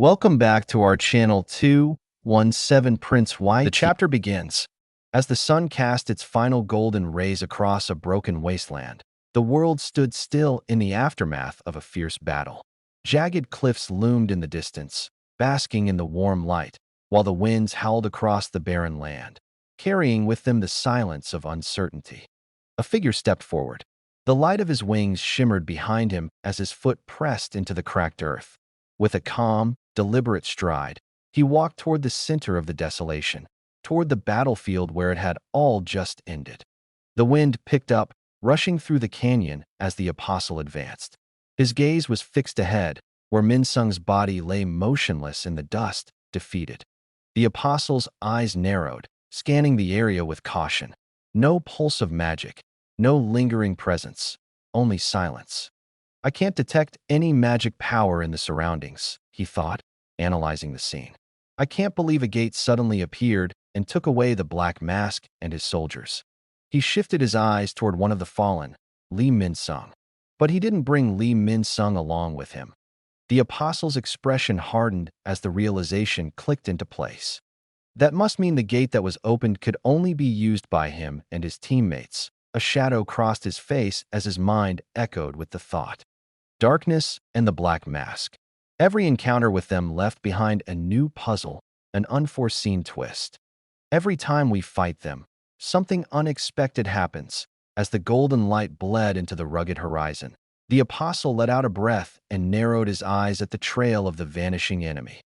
Welcome back to our channel 217 Prince White. The chapter begins. As the sun cast its final golden rays across a broken wasteland, the world stood still in the aftermath of a fierce battle. Jagged cliffs loomed in the distance, basking in the warm light, while the winds howled across the barren land, carrying with them the silence of uncertainty. A figure stepped forward. The light of his wings shimmered behind him as his foot pressed into the cracked earth. With a calm, deliberate stride, he walked toward the center of the desolation, toward the battlefield where it had all just ended. The wind picked up, rushing through the canyon as the apostle advanced. His gaze was fixed ahead, where Minsung's body lay motionless in the dust, defeated. The apostle's eyes narrowed, scanning the area with caution. No pulse of magic, no lingering presence, only silence. I can't detect any magic power in the surroundings, he thought, analyzing the scene. I can't believe a gate suddenly appeared and took away the black mask and his soldiers. He shifted his eyes toward one of the fallen, Li Minsung. But he didn't bring Li Minsung along with him. The apostle's expression hardened as the realization clicked into place. That must mean the gate that was opened could only be used by him and his teammates. A shadow crossed his face as his mind echoed with the thought. Darkness and the black mask. Every encounter with them left behind a new puzzle, an unforeseen twist. Every time we fight them, something unexpected happens. As the golden light bled into the rugged horizon, the apostle let out a breath and narrowed his eyes at the trail of the vanishing enemy.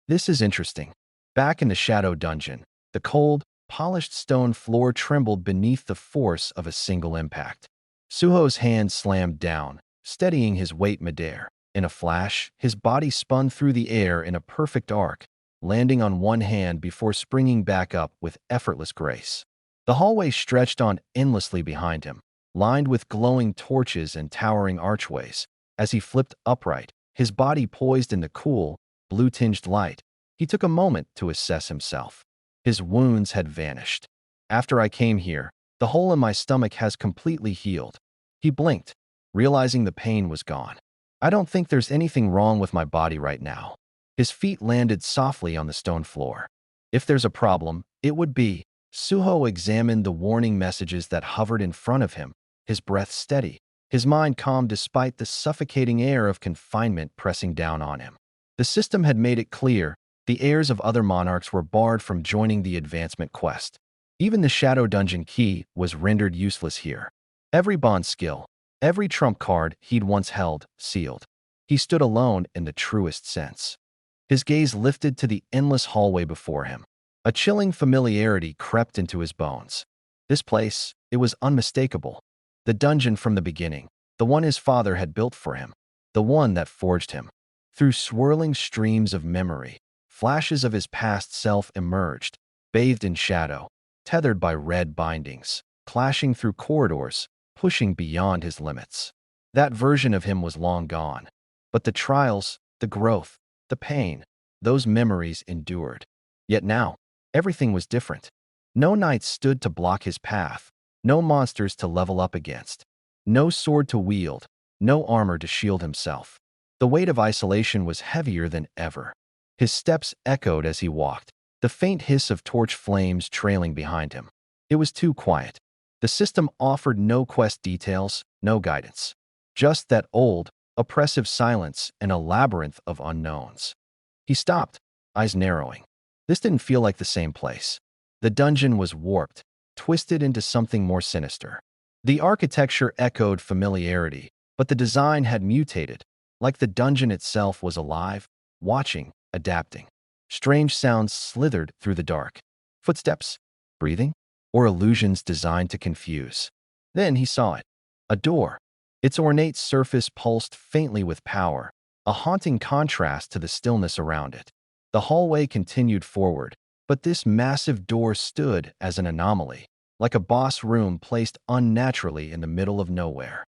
This is interesting. Back in the shadow dungeon, the cold, polished stone floor trembled beneath the force of a single impact. Suho's hand slammed down, steadying his weight midair. In a flash, his body spun through the air in a perfect arc, landing on one hand before springing back up with effortless grace. The hallway stretched on endlessly behind him, lined with glowing torches and towering archways. As he flipped upright, his body poised in the cool, blue-tinged light, he took a moment to assess himself. His wounds had vanished. After I came here, the hole in my stomach has completely healed. He blinked, realizing the pain was gone. I don't think there's anything wrong with my body right now. His feet landed softly on the stone floor. If there's a problem, it would be. Suho examined the warning messages that hovered in front of him, his breath steady, his mind calm despite the suffocating air of confinement pressing down on him. The system had made it clear the heirs of other monarchs were barred from joining the advancement quest. Even the Shadow Dungeon key was rendered useless here. Every bond skill, every trump card he'd once held, sealed. He stood alone in the truest sense. His gaze lifted to the endless hallway before him. A chilling familiarity crept into his bones. This place, it was unmistakable. The dungeon from the beginning, the one his father had built for him, the one that forged him. Through swirling streams of memory, flashes of his past self emerged, bathed in shadow, tethered by red bindings, clashing through corridors, pushing beyond his limits. That version of him was long gone. But the trials, the growth, the pain, those memories endured. Yet now, everything was different. No knights stood to block his path, no monsters to level up against, no sword to wield, no armor to shield himself. The weight of isolation was heavier than ever. His steps echoed as he walked, the faint hiss of torch flames trailing behind him. It was too quiet. The system offered no quest details, no guidance. Just that old, oppressive silence and a labyrinth of unknowns. He stopped, eyes narrowing. This didn't feel like the same place. The dungeon was warped, twisted into something more sinister. The architecture echoed familiarity, but the design had mutated, like the dungeon itself was alive, watching, adapting. Strange sounds slithered through the dark. Footsteps, breathing, or illusions designed to confuse. Then he saw it. A door. Its ornate surface pulsed faintly with power, a haunting contrast to the stillness around it. The hallway continued forward, but this massive door stood as an anomaly, like a boss room placed unnaturally in the middle of nowhere.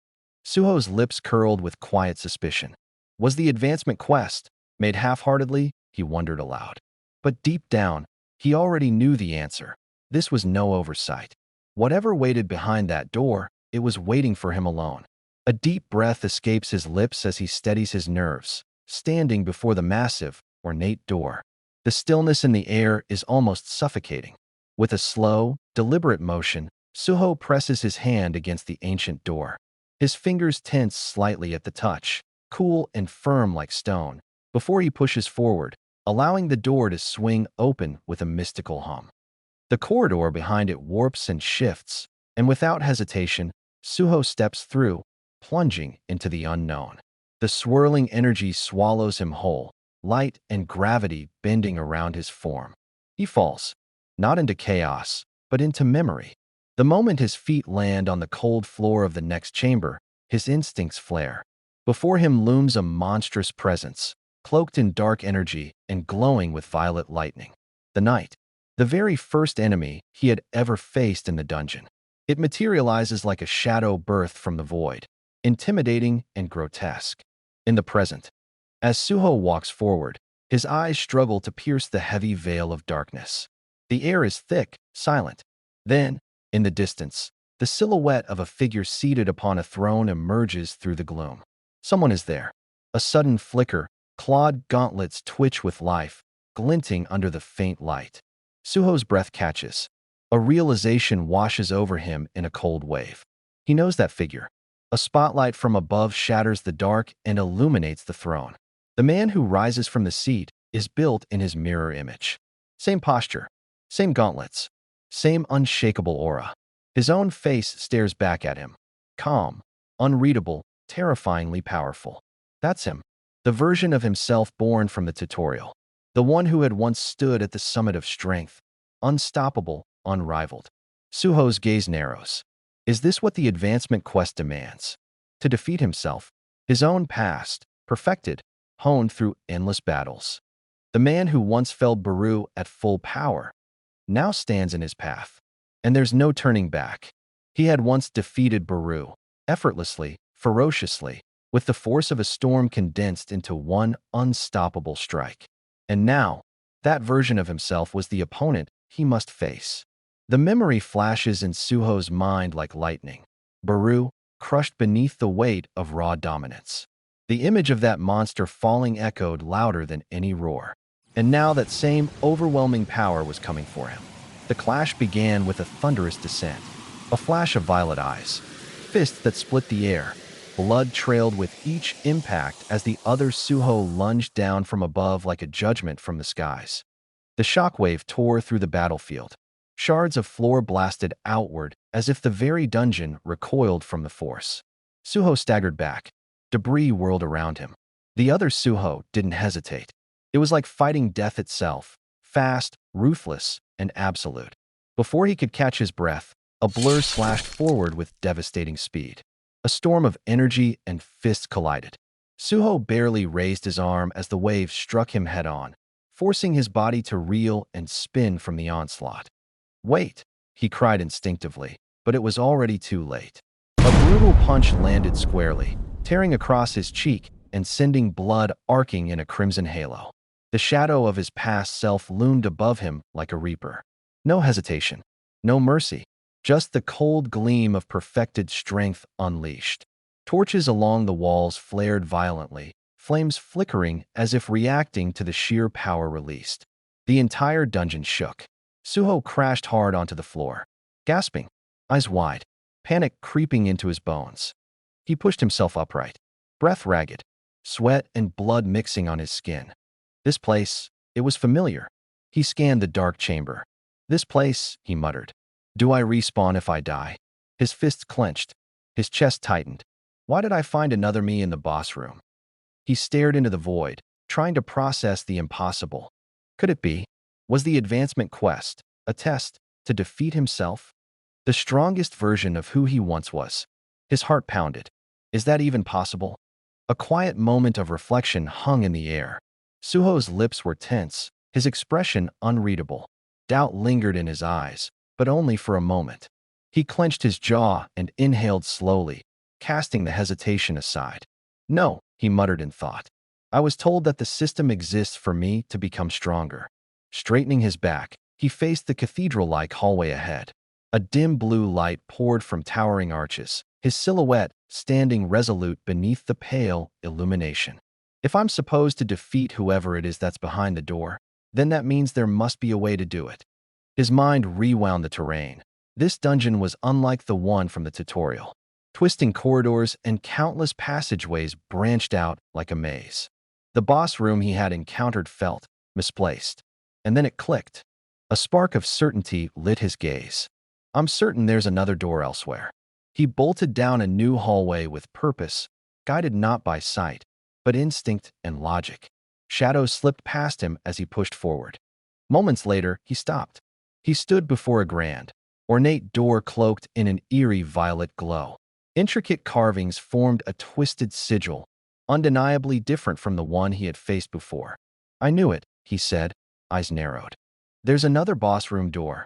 Suho's lips curled with quiet suspicion. Was the advancement quest, made half-heartedly, he wondered aloud. But deep down, he already knew the answer. This was no oversight. Whatever waited behind that door, it was waiting for him alone. A deep breath escapes his lips as he steadies his nerves, standing before the massive, ornate door. The stillness in the air is almost suffocating. With a slow, deliberate motion, Suho presses his hand against the ancient door. His fingers tense slightly at the touch, cool and firm like stone, before he pushes forward, allowing the door to swing open with a mystical hum. The corridor behind it warps and shifts, and without hesitation, Suho steps through, plunging into the unknown. The swirling energy swallows him whole, light and gravity bending around his form. He falls, not into chaos, but into memory. The moment his feet land on the cold floor of the next chamber, his instincts flare. Before him looms a monstrous presence, cloaked in dark energy and glowing with violet lightning. The night. The very first enemy he had ever faced in the dungeon. It materializes like a shadow birthed from the void, intimidating and grotesque. In the present, as Suho walks forward, his eyes struggle to pierce the heavy veil of darkness. The air is thick, silent. Then, in the distance, the silhouette of a figure seated upon a throne emerges through the gloom. Someone is there. A sudden flicker, clawed gauntlets twitch with life, glinting under the faint light. Suho's breath catches. A realization washes over him in a cold wave. He knows that figure. A spotlight from above shatters the dark and illuminates the throne. The man who rises from the seat is built in his mirror image. Same posture, same gauntlets, same unshakable aura. His own face stares back at him. Calm, unreadable, terrifyingly powerful. That's him. The version of himself born from the tutorial. The one who had once stood at the summit of strength, unstoppable, unrivaled. Suho's gaze narrows. Is this what the advancement quest demands? To defeat himself, his own past, perfected, honed through endless battles. The man who once felled Baru at full power now stands in his path. And there's no turning back. He had once defeated Baru, effortlessly, ferociously, with the force of a storm condensed into one unstoppable strike. And now, that version of himself was the opponent he must face. The memory flashes in Suho's mind like lightning. Baru, crushed beneath the weight of raw dominance. The image of that monster falling echoed louder than any roar. And now that same overwhelming power was coming for him. The clash began with a thunderous descent. A flash of violet eyes. Fists that split the air. Blood trailed with each impact as the other Suho lunged down from above like a judgment from the skies. The shockwave tore through the battlefield. Shards of floor blasted outward as if the very dungeon recoiled from the force. Suho staggered back. Debris whirled around him. The other Suho didn't hesitate. It was like fighting death itself, fast, ruthless, and absolute. Before he could catch his breath, a blur slashed forward with devastating speed. A storm of energy and fists collided. Suho barely raised his arm as the wave struck him head-on, forcing his body to reel and spin from the onslaught. "Wait," he cried instinctively, but it was already too late. A brutal punch landed squarely, tearing across his cheek and sending blood arcing in a crimson halo. The shadow of his past self loomed above him like a reaper. No hesitation, no mercy, just the cold gleam of perfected strength unleashed. Torches along the walls flared violently, flames flickering as if reacting to the sheer power released. The entire dungeon shook. Suho crashed hard onto the floor, gasping, eyes wide, panic creeping into his bones. He pushed himself upright, breath ragged, sweat and blood mixing on his skin. This place, it was familiar. He scanned the dark chamber. "This place," he muttered. "Do I respawn if I die?" His fists clenched. His chest tightened. Why did I find another me in the boss room? He stared into the void, trying to process the impossible. Could it be? Was the advancement quest a test to defeat himself? The strongest version of who he once was. His heart pounded. Is that even possible? A quiet moment of reflection hung in the air. Suho's lips were tense, his expression unreadable. Doubt lingered in his eyes, but only for a moment. He clenched his jaw and inhaled slowly, casting the hesitation aside. "No," he muttered in thought. "I was told that the system exists for me to become stronger." Straightening his back, he faced the cathedral-like hallway ahead. A dim blue light poured from towering arches, his silhouette standing resolute beneath the pale illumination. If I'm supposed to defeat whoever it is that's behind the door, then that means there must be a way to do it. His mind rewound the terrain. This dungeon was unlike the one from the tutorial. Twisting corridors and countless passageways branched out like a maze. The boss room he had encountered felt misplaced. And then it clicked. A spark of certainty lit his gaze. I'm certain there's another door elsewhere. He bolted down a new hallway with purpose, guided not by sight, but instinct and logic. Shadows slipped past him as he pushed forward. Moments later, he stopped. He stood before a grand, ornate door cloaked in an eerie violet glow. Intricate carvings formed a twisted sigil, undeniably different from the one he had faced before. I knew it, he said, eyes narrowed. There's another boss room door.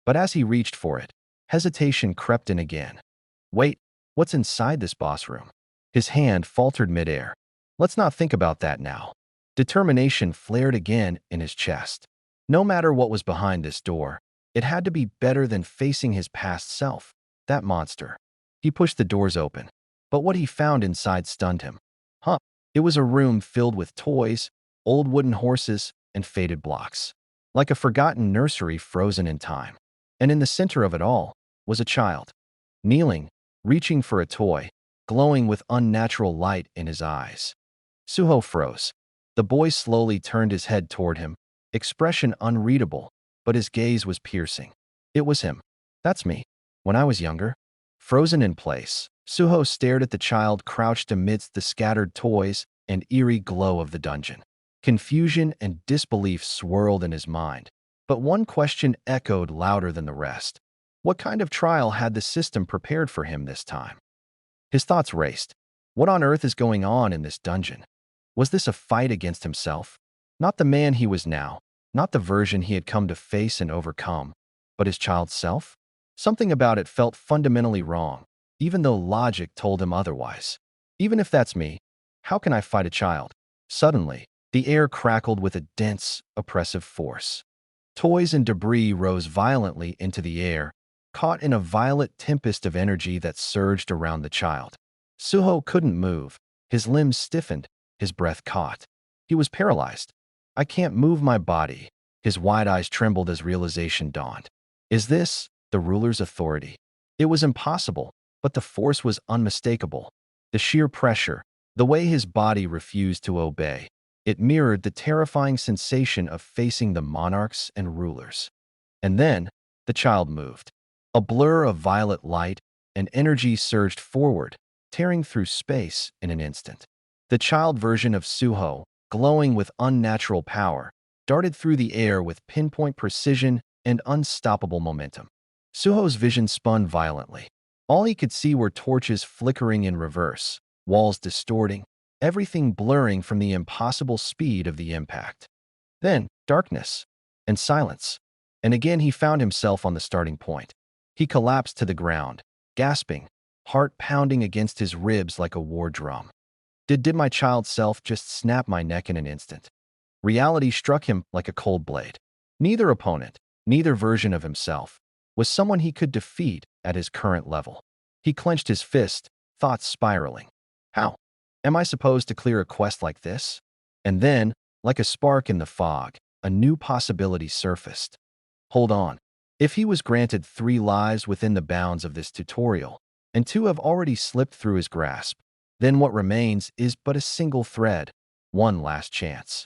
But as he reached for it, hesitation crept in again. Wait, what's inside this boss room? His hand faltered midair. Let's not think about that now. Determination flared again in his chest. No matter what was behind this door, it had to be better than facing his past self, that monster. He pushed the doors open, but what he found inside stunned him. It was a room filled with toys, old wooden horses, and faded blocks. Like a forgotten nursery frozen in time. And in the center of it all was a child, kneeling, reaching for a toy, glowing with unnatural light in his eyes. Suho froze. The boy slowly turned his head toward him, expression unreadable, but his gaze was piercing. It was him. That's me. When I was younger. Frozen in place, Suho stared at the child crouched amidst the scattered toys and eerie glow of the dungeon. Confusion and disbelief swirled in his mind, but one question echoed louder than the rest. What kind of trial had the system prepared for him this time? His thoughts raced. What on earth is going on in this dungeon? Was this a fight against himself? Not the man he was now, not the version he had come to face and overcome, but his child's self? Something about it felt fundamentally wrong, even though logic told him otherwise. Even if that's me, how can I fight a child? Suddenly, the air crackled with a dense, oppressive force. Toys and debris rose violently into the air, caught in a violent tempest of energy that surged around the child. Suho couldn't move. His limbs stiffened, his breath caught. He was paralyzed. I can't move my body. His wide eyes trembled as realization dawned. Is this the ruler's authority? It was impossible, but the force was unmistakable. The sheer pressure, the way his body refused to obey, it mirrored the terrifying sensation of facing the monarchs and rulers. And then, the child moved. A blur of violet light and energy surged forward, tearing through space in an instant. The child version of Suho, glowing with unnatural power, darted through the air with pinpoint precision and unstoppable momentum. Suho's vision spun violently. All he could see were torches flickering in reverse, walls distorting, everything blurring from the impossible speed of the impact. Then, darkness and silence. And again he found himself on the starting point. He collapsed to the ground, gasping, heart pounding against his ribs like a war drum. Did my child self just snap my neck in an instant? Reality struck him like a cold blade. Neither opponent, neither version of himself, was someone he could defeat at his current level. He clenched his fist, thoughts spiraling. How? Am I supposed to clear a quest like this? And then, like a spark in the fog, a new possibility surfaced. Hold on. If he was granted 3 lives within the bounds of this tutorial, and 2 have already slipped through his grasp, then what remains is but a single thread, one last chance.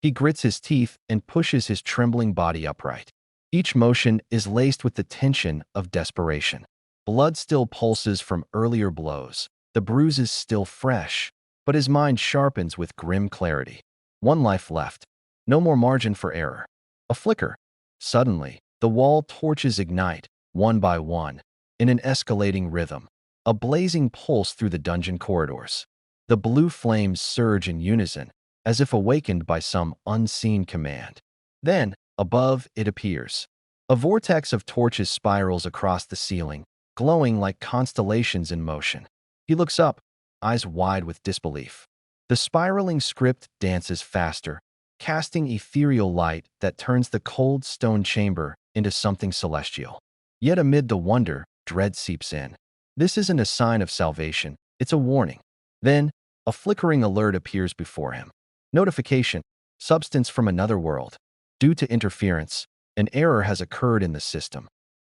He grits his teeth and pushes his trembling body upright. Each motion is laced with the tension of desperation. Blood still pulses from earlier blows, the bruises still fresh, but his mind sharpens with grim clarity. 1 life left. No more margin for error. A flicker. Suddenly, the wall torches ignite, one by one, in an escalating rhythm. A blazing pulse through the dungeon corridors. The blue flames surge in unison, as if awakened by some unseen command. Then, above, it appears. A vortex of torches spirals across the ceiling, glowing like constellations in motion. He looks up, eyes wide with disbelief. The spiraling script dances faster, casting ethereal light that turns the cold stone chamber into something celestial. Yet amid the wonder, dread seeps in. This isn't a sign of salvation, it's a warning. Then, A flickering alert appears before him. Notification: substance from another world. Due to interference, an error has occurred in the system.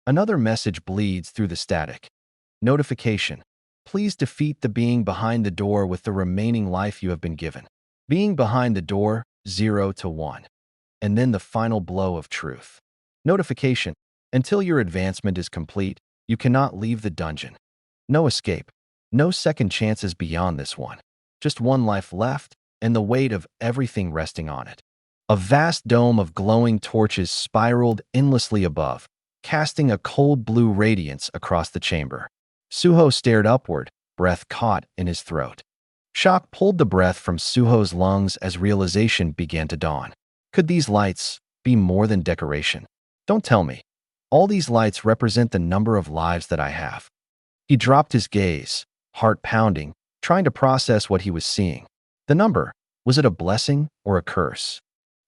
Another message bleeds through the static. Notification: please defeat the being behind the door with the remaining life you have been given. Being behind the door, 0 to 1. And then the final blow of truth. Notification: until your advancement is complete, you cannot leave the dungeon. No escape. No second chances beyond this one. Just one life left, and the weight of everything resting on it. A vast dome of glowing torches spiraled endlessly above, casting a cold blue radiance across the chamber. Suho stared upward, breath caught in his throat. Shock pulled the breath from Suho's lungs as realization began to dawn. Could these lights be more than decoration? Don't tell me. All these lights represent the number of lives that I have. He dropped his gaze, heart pounding, trying to process what he was seeing. The number, was it a blessing or a curse?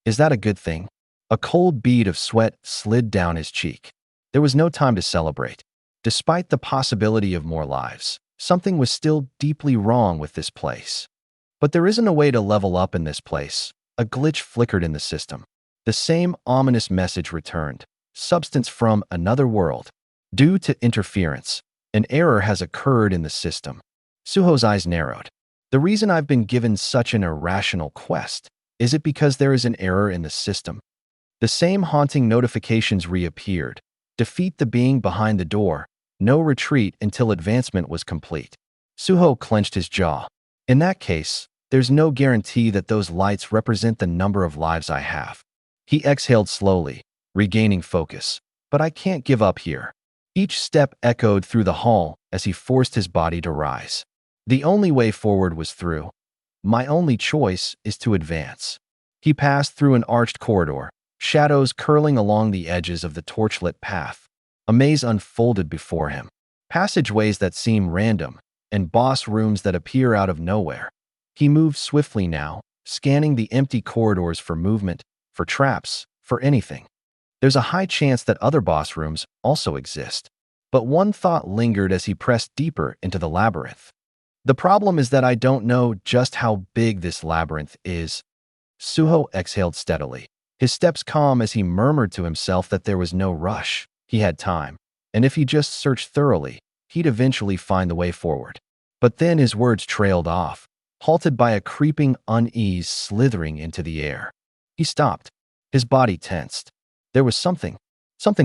Is that a good thing? A cold bead of sweat slid down his cheek. There was no time to celebrate. Despite the possibility of more lives, something was still deeply wrong with this place. But there isn't a way to level up in this place. A glitch flickered in the system. The same ominous message returned. Substance from another world. Due to interference, an error has occurred in the system. Suho's eyes narrowed. The reason I've been given such an irrational quest, is it because there is an error in the system? The same haunting notifications reappeared. Defeat the being behind the door. No retreat until advancement was complete. Suho clenched his jaw. In that case, there's no guarantee that those lights represent the number of lives I have. He exhaled slowly, regaining focus. But I can't give up here. Each step echoed through the hall as he forced his body to rise. The only way forward was through. My only choice is to advance. He passed through an arched corridor, shadows curling along the edges of the torchlit path. A maze unfolded before him. Passageways that seem random, and boss rooms that appear out of nowhere. He moved swiftly now, scanning the empty corridors for movement, for traps, for anything. There's a high chance that other boss rooms also exist. But one thought lingered as he pressed deeper into the labyrinth. The problem is that I don't know just how big this labyrinth is. Suho exhaled steadily, his steps calm as he murmured to himself that there was no rush. He had time, and if he just searched thoroughly, he'd eventually find the way forward. But then his words trailed off, halted by a creeping unease slithering into the air. He stopped, his body tensed. There was something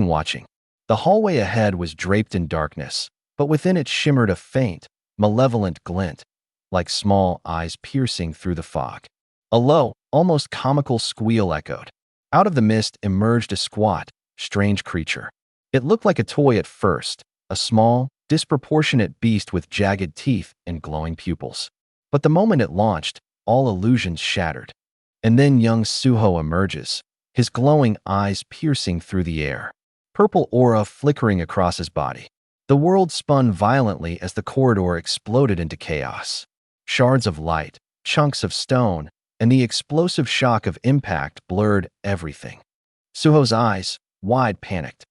watching. The hallway ahead was draped in darkness, but within it shimmered a faint, malevolent glint, like small eyes piercing through the fog. A low, almost comical squeal echoed. Out of the mist emerged a squat, strange creature. It looked like a toy at first, a small, disproportionate beast with jagged teeth and glowing pupils. But the moment it launched, all illusions shattered. And then young Suho emerges, his glowing eyes piercing through the air. Purple aura flickering across his body. The world spun violently as the corridor exploded into chaos. Shards of light, chunks of stone, and the explosive shock of impact blurred everything. Suho's eyes, wide, panicked.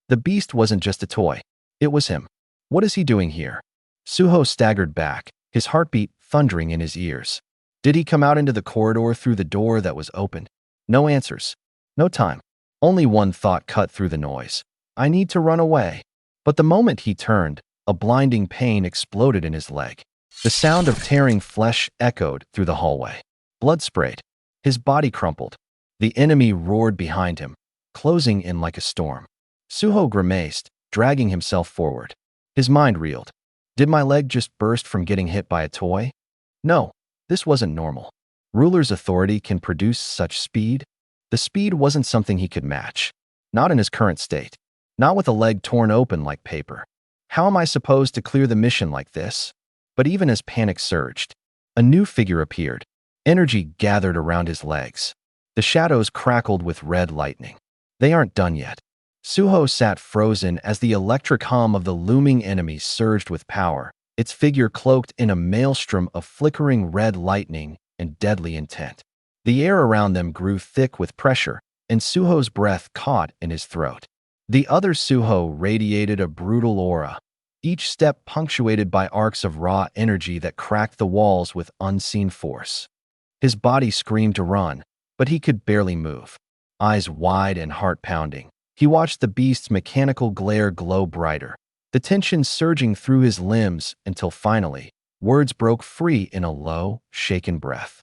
The beast wasn't just a toy. It was him. What is he doing here? Suho staggered back, his heartbeat thundering in his ears. Did he come out into the corridor through the door that was opened? No answers. No time. Only one thought cut through the noise. I need to run away. But the moment he turned, a blinding pain exploded in his leg. The sound of tearing flesh echoed through the hallway. Blood sprayed. His body crumpled. The enemy roared behind him, closing in like a storm. Suho grimaced, dragging himself forward. His mind reeled. Did my leg just burst from getting hit by a toy? No, this wasn't normal. Ruler's authority can produce such speed? The speed wasn't something he could match. Not in his current state. Not with a leg torn open like paper. How am I supposed to clear the mission like this? But even as panic surged, a new figure appeared. Energy gathered around his legs. The shadows crackled with red lightning. They aren't done yet. Suho sat frozen as the electric hum of the looming enemy surged with power, its figure cloaked in a maelstrom of flickering red lightning and deadly intent. The air around them grew thick with pressure, and Suho's breath caught in his throat. The other Suho radiated a brutal aura. each step punctuated by arcs of raw energy that cracked the walls with unseen force. His body screamed to run, but he could barely move. Eyes wide and heart pounding, he watched the beast's mechanical glare glow brighter, the tension surging through his limbs until finally, words broke free in a low, shaken breath.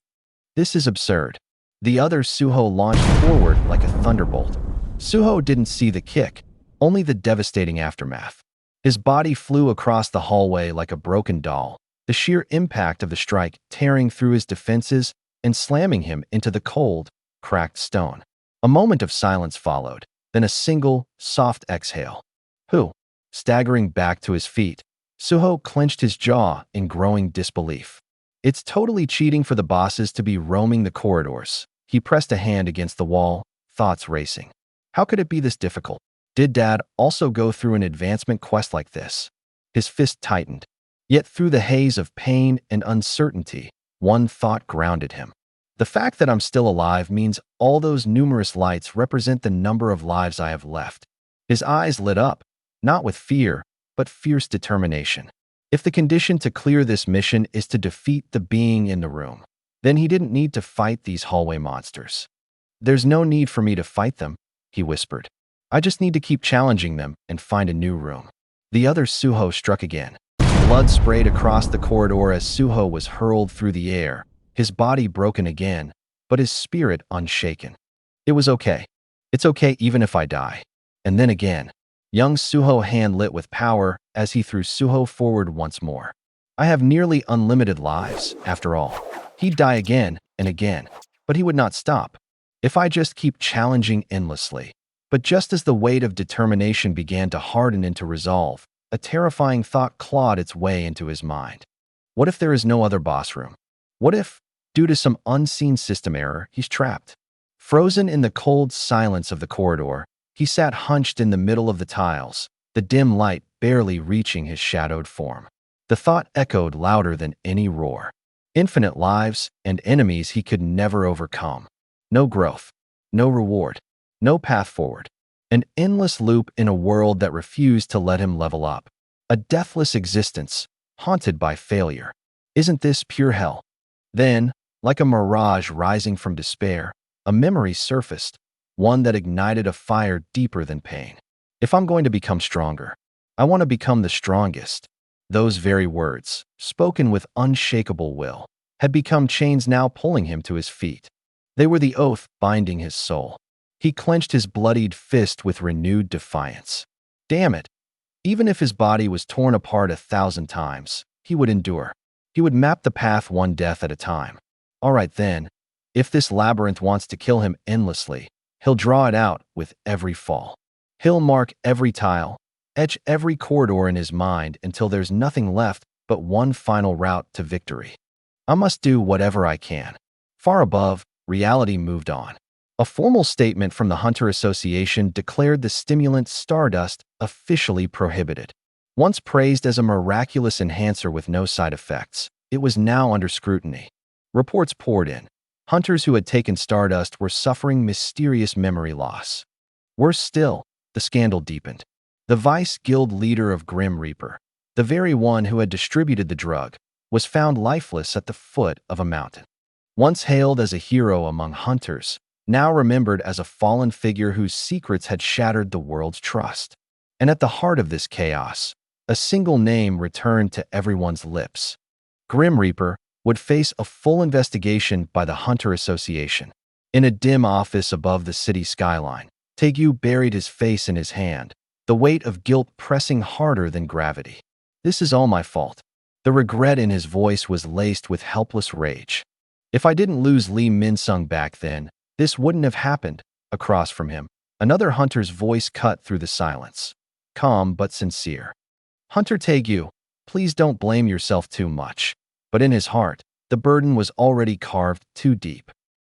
"This is absurd." The other Suho launched forward like a thunderbolt. Suho didn't see the kick, only the devastating aftermath. His body flew across the hallway like a broken doll, the sheer impact of the strike tearing through his defenses and slamming him into the cold, cracked stone. A moment of silence followed, then a single, soft exhale. "Who?" Staggering back to his feet, Suho clenched his jaw in growing disbelief. "It's totally cheating for the bosses to be roaming the corridors." He pressed a hand against the wall, thoughts racing. How could it be this difficult? Did Dad also go through an advancement quest like this? His fist tightened. Yet through the haze of pain and uncertainty, one thought grounded him. The fact that I'm still alive means all those numerous lights represent the number of lives I have left. His eyes lit up, not with fear, but fierce determination. If the condition to clear this mission is to defeat the being in the room, then he didn't need to fight these hallway monsters. "There's no need for me to fight them," he whispered. "I just need to keep challenging them and find a new room." The other Suho struck again. Blood sprayed across the corridor as Suho was hurled through the air, his body broken again, but his spirit unshaken. "It was okay. It's okay even if I die." And then again, young Suho hand lit with power as he threw Suho forward once more. "I have nearly unlimited lives, after all." He'd die again and again, but he would not stop. "If I just keep challenging endlessly." But just as the weight of determination began to harden into resolve, a terrifying thought clawed its way into his mind. What if there is no other boss room? What if, due to some unseen system error, he's trapped? Frozen in the cold silence of the corridor, he sat hunched in the middle of the tiles, the dim light barely reaching his shadowed form. The thought echoed louder than any roar. Infinite lives and enemies he could never overcome. No growth, no reward, no path forward. An endless loop in a world that refused to let him level up. A deathless existence, haunted by failure. Isn't this pure hell? Then, like a mirage rising from despair, a memory surfaced, one that ignited a fire deeper than pain. "If I'm going to become stronger, I want to become the strongest." Those very words, spoken with unshakable will, had become chains now pulling him to his feet. They were the oath binding his soul. He clenched his bloodied fist with renewed defiance. Damn it! Even if his body was torn apart 1,000 times, he would endure. He would map the path one death at a time. All right then, if this labyrinth wants to kill him endlessly, he'll draw it out with every fall. He'll mark every tile, etch every corridor in his mind until there's nothing left but one final route to victory. I must do whatever I can. Far above, reality moved on. A formal statement from the Hunter Association declared the stimulant Stardust officially prohibited. Once praised as a miraculous enhancer with no side effects, it was now under scrutiny. Reports poured in. Hunters who had taken Stardust were suffering mysterious memory loss. Worse still, the scandal deepened. The Vice Guild leader of Grim Reaper, the very one who had distributed the drug, was found lifeless at the foot of a mountain. Once hailed as a hero among hunters, now remembered as a fallen figure whose secrets had shattered the world's trust. And at the heart of this chaos, a single name returned to everyone's lips. Grim Reaper would face a full investigation by the Hunter Association. In a dim office above the city skyline, Tegu buried his face in his hand, the weight of guilt pressing harder than gravity. "This is all my fault." The regret in his voice was laced with helpless rage. "If I didn't lose Lee Min-sung back then, this wouldn't have happened." Across from him, another hunter's voice cut through the silence. Calm but sincere. "Hunter Tegu, please don't blame yourself too much." But in his heart, the burden was already carved too deep.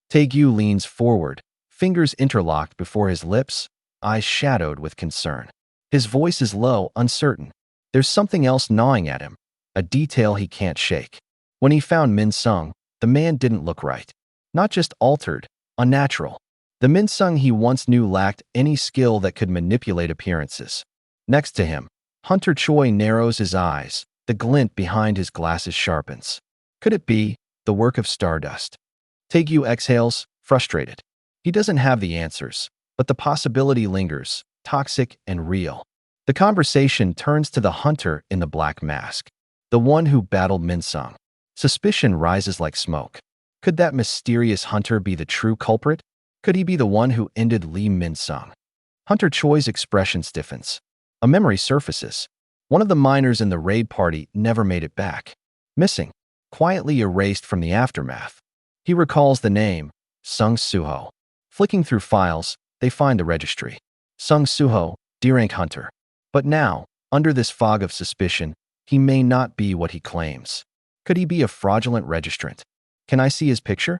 Tegu leans forward, fingers interlocked before his lips, eyes shadowed with concern. His voice is low, uncertain. There's something else gnawing at him, a detail he can't shake. When he found Min-sung, the man didn't look right. Not just altered, unnatural. The Min-sung he once knew lacked any skill that could manipulate appearances. Next to him, Hunter Choi narrows his eyes. The glint behind his glasses sharpens. Could it be the work of stardust? Taegu exhales, frustrated. He doesn't have the answers, but the possibility lingers, toxic and real. The conversation turns to the hunter in the black mask, the one who battled Minsung. Suspicion rises like smoke. Could that mysterious hunter be the true culprit? Could he be the one who ended Lee Minsung? Hunter Choi's expression stiffens. A memory surfaces. One of the miners in the raid party never made it back. Missing, quietly erased from the aftermath. He recalls the name, Sung Suho. Flicking through files, they find the registry. Sung Suho, D-rank hunter. But now, under this fog of suspicion, he may not be what he claims. Could he be a fraudulent registrant? Can I see his picture?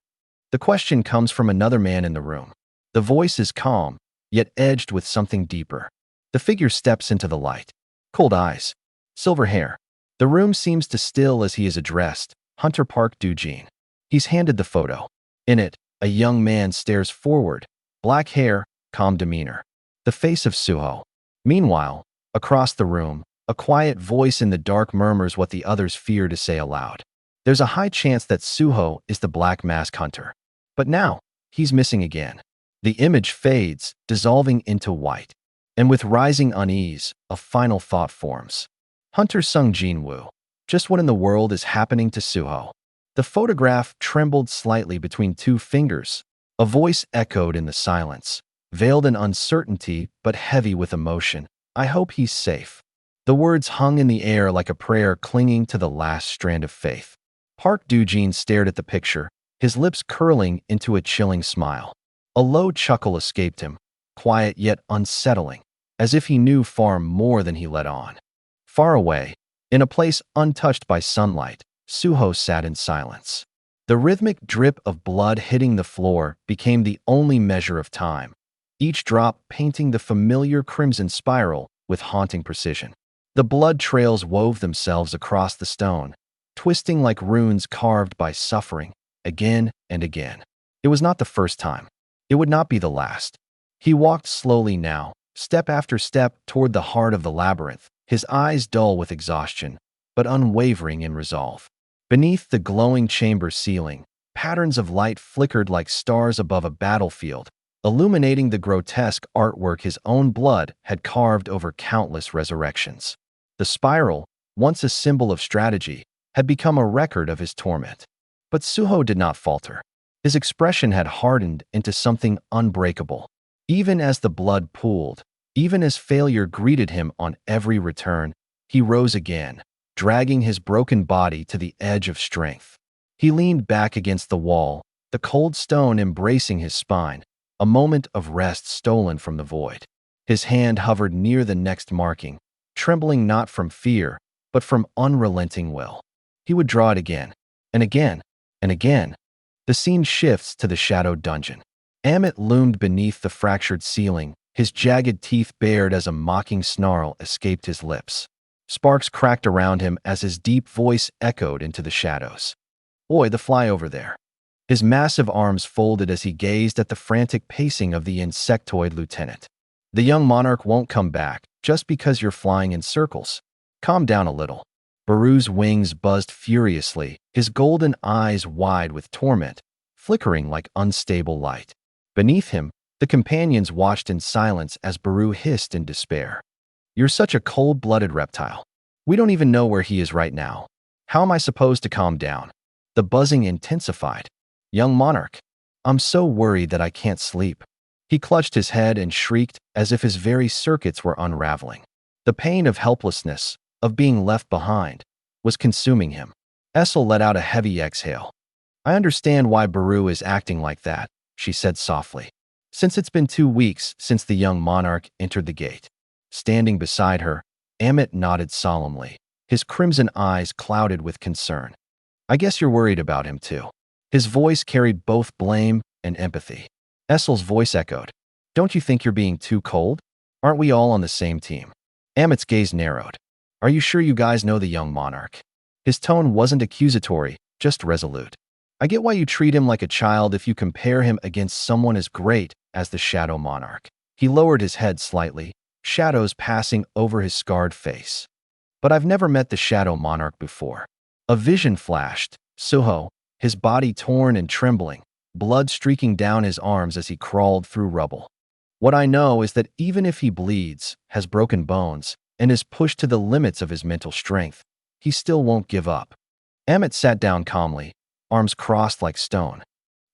The question comes from another man in the room. The voice is calm, yet edged with something deeper. The figure steps into the light. Cold eyes. Silver hair. The room seems to still as he is addressed. Hunter Park Dujin. He's handed the photo. In it, a young man stares forward. Black hair, calm demeanor. The face of Suho. Meanwhile, across the room, a quiet voice in the dark murmurs what the others fear to say aloud. There's a high chance that Suho is the Black Mask Hunter. But now, he's missing again. The image fades, dissolving into white. And with rising unease, a final thought forms. Hunter Sung Jinwoo. Just what in the world is happening to Suho? The photograph trembled slightly between two fingers. A voice echoed in the silence, veiled in uncertainty but heavy with emotion. I hope he's safe. The words hung in the air like a prayer clinging to the last strand of faith. Park Dujin stared at the picture, his lips curling into a chilling smile. A low chuckle escaped him, quiet yet unsettling, as if he knew far more than he let on. Far away, in a place untouched by sunlight, Suho sat in silence. The rhythmic drip of blood hitting the floor became the only measure of time, each drop painting the familiar crimson spiral with haunting precision. The blood trails wove themselves across the stone, twisting like runes carved by suffering, again and again. It was not the first time. It would not be the last. He walked slowly now, step after step toward the heart of the labyrinth, his eyes dull with exhaustion, but unwavering in resolve. Beneath the glowing chamber ceiling, patterns of light flickered like stars above a battlefield, illuminating the grotesque artwork his own blood had carved over countless resurrections. The spiral, once a symbol of strategy, had become a record of his torment. But Suho did not falter. His expression had hardened into something unbreakable. Even as the blood pooled, even as failure greeted him on every return, he rose again, dragging his broken body to the edge of strength. He leaned back against the wall, the cold stone embracing his spine, a moment of rest stolen from the void. His hand hovered near the next marking, trembling not from fear, but from unrelenting will. He would draw it again, and again, and again. The scene shifts to the shadowed dungeon. Amit loomed beneath the fractured ceiling, his jagged teeth bared as a mocking snarl escaped his lips. Sparks cracked around him as his deep voice echoed into the shadows. Oi, the fly over there. His massive arms folded as he gazed at the frantic pacing of the insectoid lieutenant. The young monarch won't come back just because you're flying in circles. Calm down a little. Baru's wings buzzed furiously, his golden eyes wide with torment, flickering like unstable light. Beneath him, the companions watched in silence as Baru hissed in despair. You're such a cold-blooded reptile. We don't even know where he is right now. How am I supposed to calm down? The buzzing intensified. Young monarch, I'm so worried that I can't sleep. He clutched his head and shrieked as if his very circuits were unraveling. The pain of helplessness, of being left behind, was consuming him. Essel let out a heavy exhale. I understand why Baru is acting like that, she said softly. Since it's been 2 weeks since the young monarch entered the gate. Standing beside her, Amit nodded solemnly, his crimson eyes clouded with concern. I guess you're worried about him too. His voice carried both blame and empathy. Essel's voice echoed. Don't you think you're being too cold? Aren't we all on the same team? Amit's gaze narrowed. Are you sure you guys know the young monarch? His tone wasn't accusatory, just resolute. I get why you treat him like a child if you compare him against someone as great as the Shadow Monarch. He lowered his head slightly, shadows passing over his scarred face. But I've never met the Shadow Monarch before. A vision flashed. Suho, his body torn and trembling, blood streaking down his arms as he crawled through rubble. What I know is that even if he bleeds, has broken bones, and is pushed to the limits of his mental strength, he still won't give up. Amit sat down calmly, arms crossed like stone.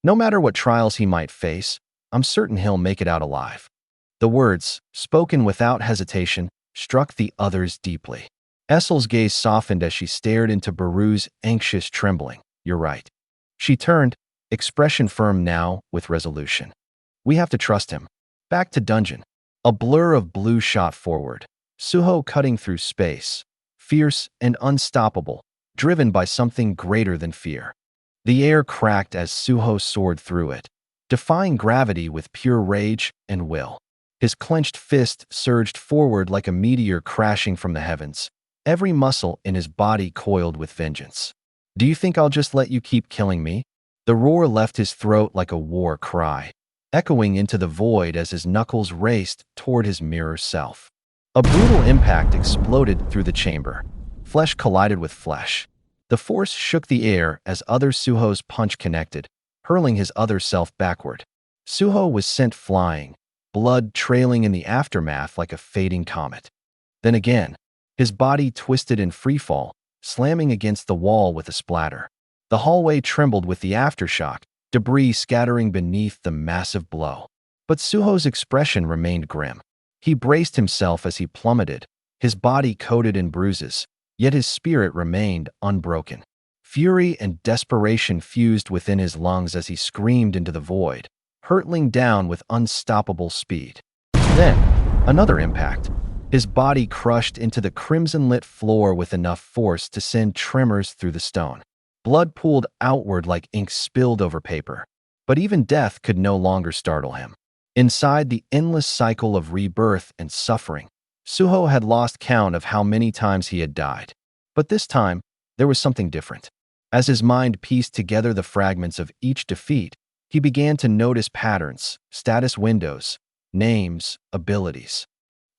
No matter what trials he might face, I'm certain he'll make it out alive. The words, spoken without hesitation, struck the others deeply. Essel's gaze softened as she stared into Baru's anxious trembling. You're right. She turned, expression firm now with resolution. We have to trust him. Back to dungeon. A blur of blue shot forward. Suho cutting through space, fierce and unstoppable, driven by something greater than fear. The air cracked as Suho soared through it, defying gravity with pure rage and will. His clenched fist surged forward like a meteor crashing from the heavens, every muscle in his body coiled with vengeance. Do you think I'll just let you keep killing me? The roar left his throat like a war cry, echoing into the void as his knuckles raced toward his mirror self. A brutal impact exploded through the chamber. Flesh collided with flesh. The force shook the air as other Suho's punch connected, hurling his other self backward. Suho was sent flying, blood trailing in the aftermath like a fading comet. Then again, his body twisted in freefall, slamming against the wall with a splatter. The hallway trembled with the aftershock, debris scattering beneath the massive blow. But Suho's expression remained grim. He braced himself as he plummeted, his body coated in bruises, yet his spirit remained unbroken. Fury and desperation fused within his lungs as he screamed into the void, hurtling down with unstoppable speed. Then, another impact. His body crushed into the crimson-lit floor with enough force to send tremors through the stone. Blood pooled outward like ink spilled over paper. But even death could no longer startle him. Inside the endless cycle of rebirth and suffering, Suho had lost count of how many times he had died. But this time, there was something different. As his mind pieced together the fragments of each defeat, he began to notice patterns, status windows, names, abilities.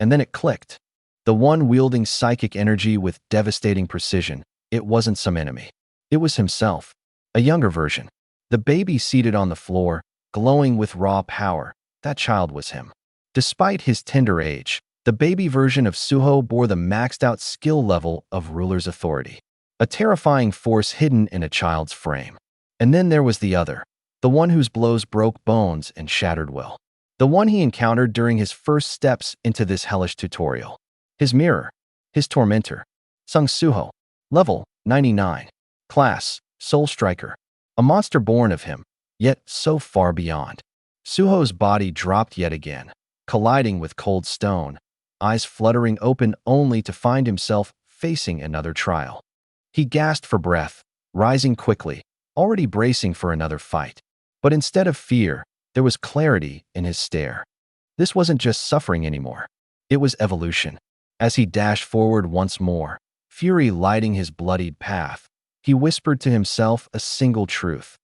And then it clicked. The one wielding psychic energy with devastating precision, it wasn't some enemy. It was himself, a younger version. The baby seated on the floor, glowing with raw power. That child was him. Despite his tender age, the baby version of Suho bore the maxed-out skill level of ruler's authority, a terrifying force hidden in a child's frame. And then there was the other, the one whose blows broke bones and shattered will. The one he encountered during his first steps into this hellish tutorial. His mirror, his tormentor. Sung Suho, level 99. Class, Soul Striker. A monster born of him, yet so far beyond. Suho's body dropped yet again, colliding with cold stone, eyes fluttering open only to find himself facing another trial. He gasped for breath, rising quickly, already bracing for another fight. But instead of fear, there was clarity in his stare. This wasn't just suffering anymore. It was evolution. As he dashed forward once more, fury lighting his bloodied path, he whispered to himself a single truth.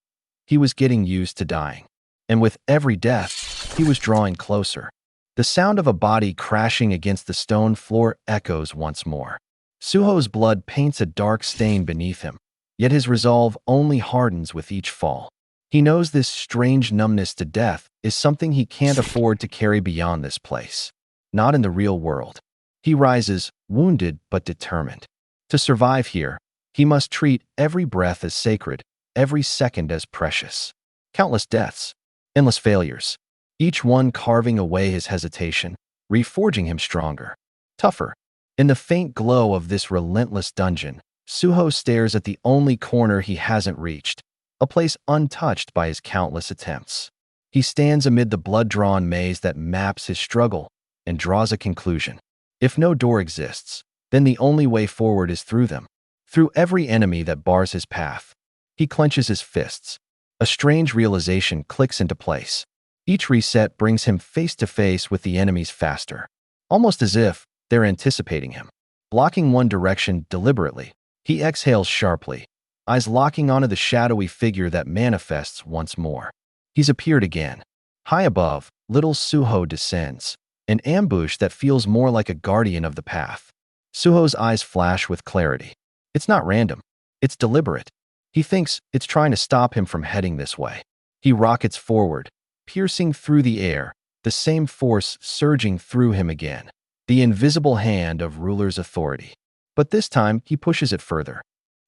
He was getting used to dying. And with every death, he was drawing closer. The sound of a body crashing against the stone floor echoes once more. Suho's blood paints a dark stain beneath him, yet his resolve only hardens with each fall. He knows this strange numbness to death is something he can't afford to carry beyond this place. Not in the real world. He rises, wounded but determined. To survive here, he must treat every breath as sacred, every second as precious. Countless deaths, endless failures, each one carving away his hesitation, reforging him stronger, tougher. In the faint glow of this relentless dungeon, Suho stares at the only corner he hasn't reached, a place untouched by his countless attempts. He stands amid the blood-drawn maze that maps his struggle and draws a conclusion. If no door exists, then the only way forward is through them, through every enemy that bars his path. He clenches his fists. A strange realization clicks into place. Each reset brings him face to face with the enemies faster, almost as if they're anticipating him. Blocking one direction deliberately, he exhales sharply, eyes locking onto the shadowy figure that manifests once more. He's appeared again. High above, little Suho descends, An ambush that feels more like a guardian of the path. Suho's eyes flash with clarity. It's not random. It's deliberate. He thinks it's trying to stop him from heading this way. He rockets forward, piercing through the air, the same force surging through him again. The invisible hand of ruler's authority. But this time, he pushes it further.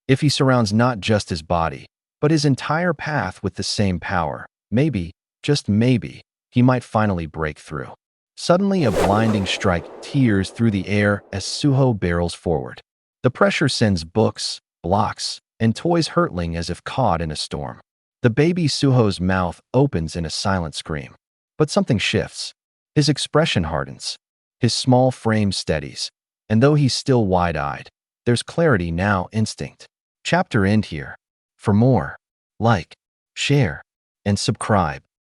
If he surrounds not just his body, but his entire path with the same power, maybe, just maybe, he might finally break through. Suddenly, a blinding strike tears through the air as Suho barrels forward. The pressure sends books, blocks, and toys hurtling as if caught in a storm. The baby Suho's mouth opens in a silent scream. But something shifts. His expression hardens. His small frame steadies. And though he's still wide-eyed, there's clarity now, instinct. Chapter end here. For more, like, share, and subscribe.